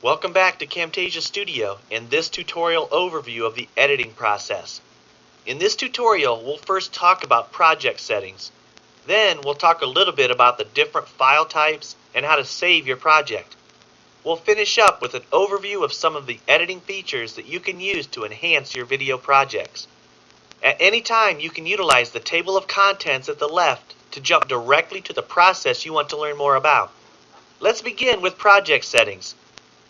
Welcome back to Camtasia Studio and this tutorial overview of the editing process. In this tutorial, we'll first talk about project settings. Then we'll talk a little bit about the different file types and how to save your project. We'll finish up with an overview of some of the editing features that you can use to enhance your video projects. At any time, you can utilize the table of contents at the left to jump directly to the process you want to learn more about. Let's begin with project settings.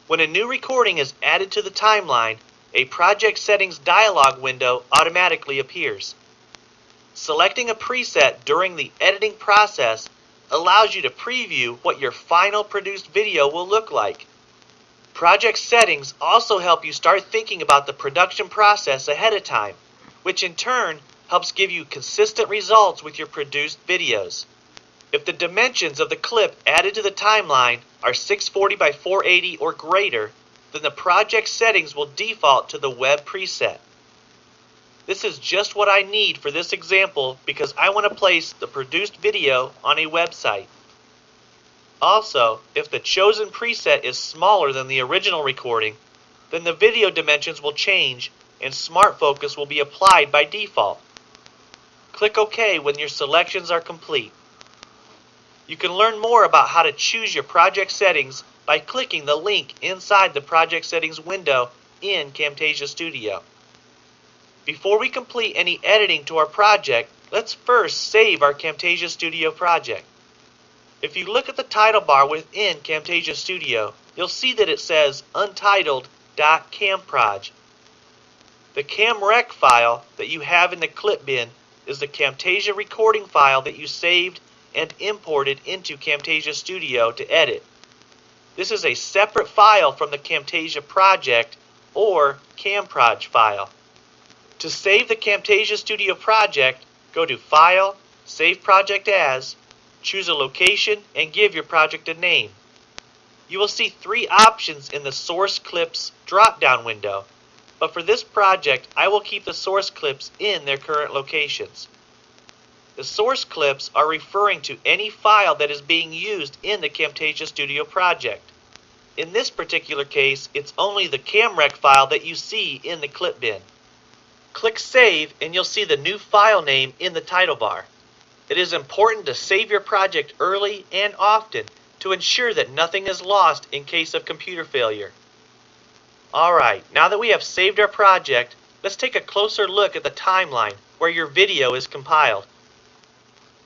When a new recording is added to the timeline, a project settings dialog window automatically appears. Selecting a preset during the editing process allows you to preview what your final produced video will look like. Project settings also help you start thinking about the production process ahead of time, which in turn helps give you consistent results with your produced videos. If the dimensions of the clip added to the timeline are 640 by 480 or greater, then the project settings will default to the web preset. This is just what I need for this example because I want to place the produced video on a website. Also, if the chosen preset is smaller than the original recording, then the video dimensions will change and Smart Focus will be applied by default. Click OK when your selections are complete. You can learn more about how to choose your project settings by clicking the link inside the project settings window in Camtasia Studio. Before we complete any editing to our project, let's first save our Camtasia Studio project. If you look at the title bar within Camtasia Studio, you'll see that it says untitled.camproj. The camrec file that you have in the clip bin is the Camtasia recording file that you saved and imported into Camtasia Studio to edit. This is a separate file from the Camtasia project or camproj file. To save the Camtasia Studio project, go to File, Save Project As, choose a location, and give your project a name. You will see three options in the Source Clips drop-down window, but for this project, I will keep the source clips in their current locations. The source clips are referring to any file that is being used in the Camtasia Studio project. In this particular case, it's only the camrec file that you see in the clip bin. Click Save and you'll see the new file name in the title bar. It is important to save your project early and often to ensure that nothing is lost in case of computer failure. Alright, now that we have saved our project, let's take a closer look at the timeline where your video is compiled.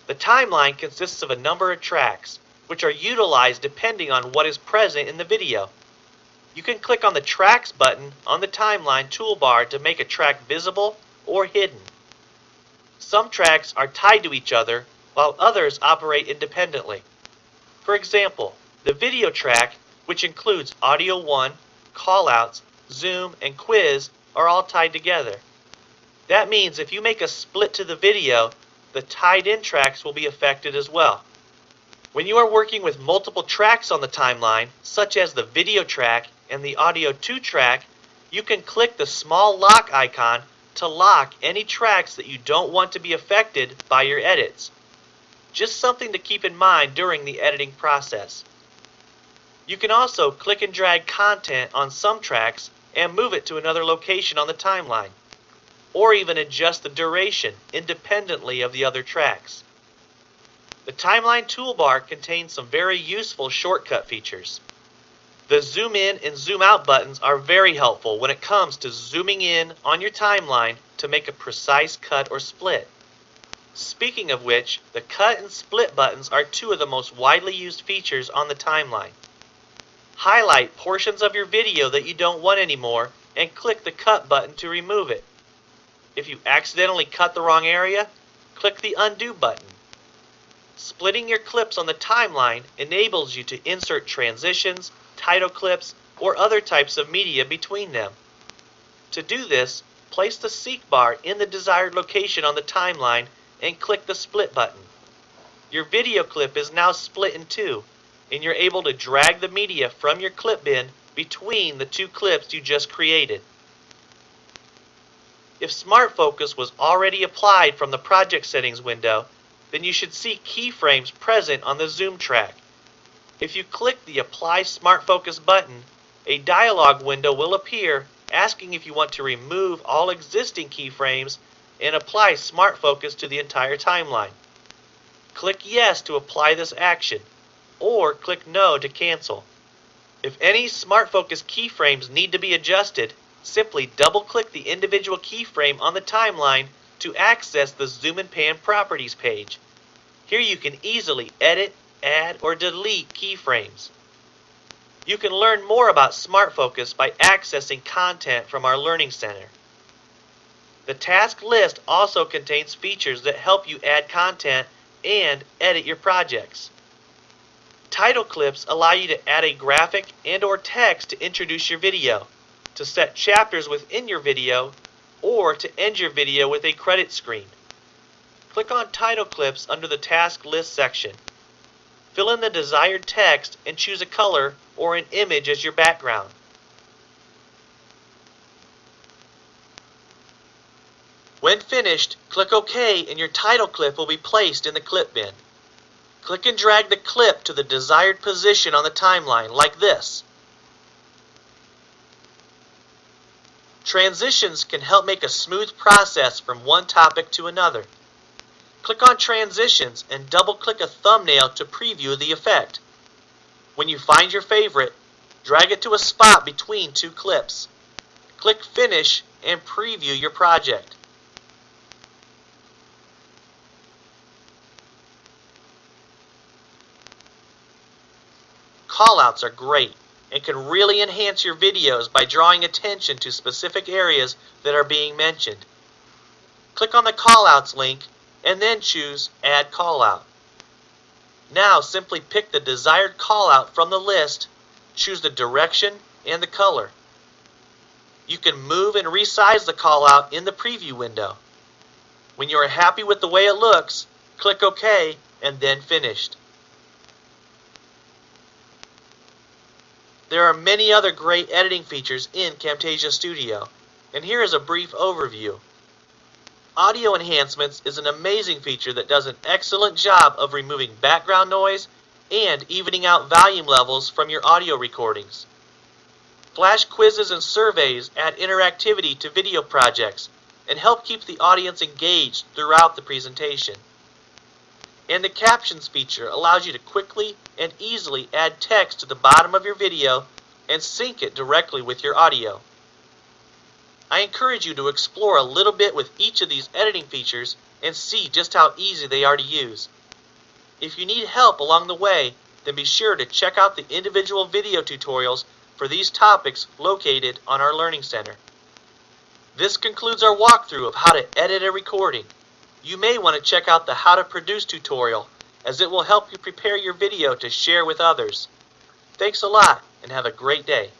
The timeline consists of a number of tracks, which are utilized depending on what is present in the video. You can click on the Tracks button on the timeline toolbar to make a track visible or hidden. Some tracks are tied to each other, while others operate independently. For example, the video track, which includes Audio 1, Callouts, Zoom, and Quiz, are all tied together. That means if you make a split to the video, the tied-in tracks will be affected as well. When you are working with multiple tracks on the timeline, such as the video track and the Audio 2 track, you can click the small lock icon to lock any tracks that you don't want to be affected by your edits. Just something to keep in mind during the editing process. You can also click and drag content on some tracks and move it to another location on the timeline, or even adjust the duration independently of the other tracks. The timeline toolbar contains some very useful shortcut features. The zoom in and zoom out buttons are very helpful when it comes to zooming in on your timeline to make a precise cut or split. Speaking of which, the cut and split buttons are two of the most widely used features on the timeline. Highlight portions of your video that you don't want anymore and click the cut button to remove it. If you accidentally cut the wrong area, click the undo button. Splitting your clips on the timeline enables you to insert transitions, title clips, or other types of media between them. To do this, place the seek bar in the desired location on the timeline and click the split button. Your video clip is now split in two, and you're able to drag the media from your clip bin between the two clips you just created. If Smart Focus was already applied from the Project Settings window, then you should see keyframes present on the zoom track. If you click the Apply Smart Focus button, a dialog window will appear asking if you want to remove all existing keyframes and apply Smart Focus to the entire timeline. Click Yes to apply this action, or click No to cancel. If any Smart Focus keyframes need to be adjusted, simply double-click the individual keyframe on the timeline to access the Zoom and Pan Properties page. Here you can easily edit, add, or delete keyframes. You can learn more about Smart Focus by accessing content from our Learning Center. The task list also contains features that help you add content and edit your projects. Title clips allow you to add a graphic and/or text to introduce your video, to set chapters within your video, or to end your video with a credit screen. Click on Title Clips under the Task List section. Fill in the desired text and choose a color or an image as your background. When finished, click OK and your title clip will be placed in the clip bin. Click and drag the clip to the desired position on the timeline, like this. Transitions can help make a smooth process from one topic to another. Click on Transitions and double-click a thumbnail to preview the effect. When you find your favorite, drag it to a spot between two clips. Click Finish and preview your project. Callouts are great and can really enhance your videos by drawing attention to specific areas that are being mentioned. Click on the Callouts link and then choose Add Callout. Now simply pick the desired callout from the list, choose the direction and the color. You can move and resize the callout in the preview window. When you are happy with the way it looks, click OK and then Finished. There are many other great editing features in Camtasia Studio, and here is a brief overview. Audio Enhancements is an amazing feature that does an excellent job of removing background noise and evening out volume levels from your audio recordings. Flash quizzes and surveys add interactivity to video projects and help keep the audience engaged throughout the presentation. And the Captions feature allows you to quickly and easily add text to the bottom of your video and sync it directly with your audio. I encourage you to explore a little bit with each of these editing features and see just how easy they are to use. If you need help along the way, then be sure to check out the individual video tutorials for these topics located on our Learning Center. This concludes our walkthrough of how to edit a recording. You may want to check out the How to Produce tutorial, as it will help you prepare your video to share with others. Thanks a lot and have a great day.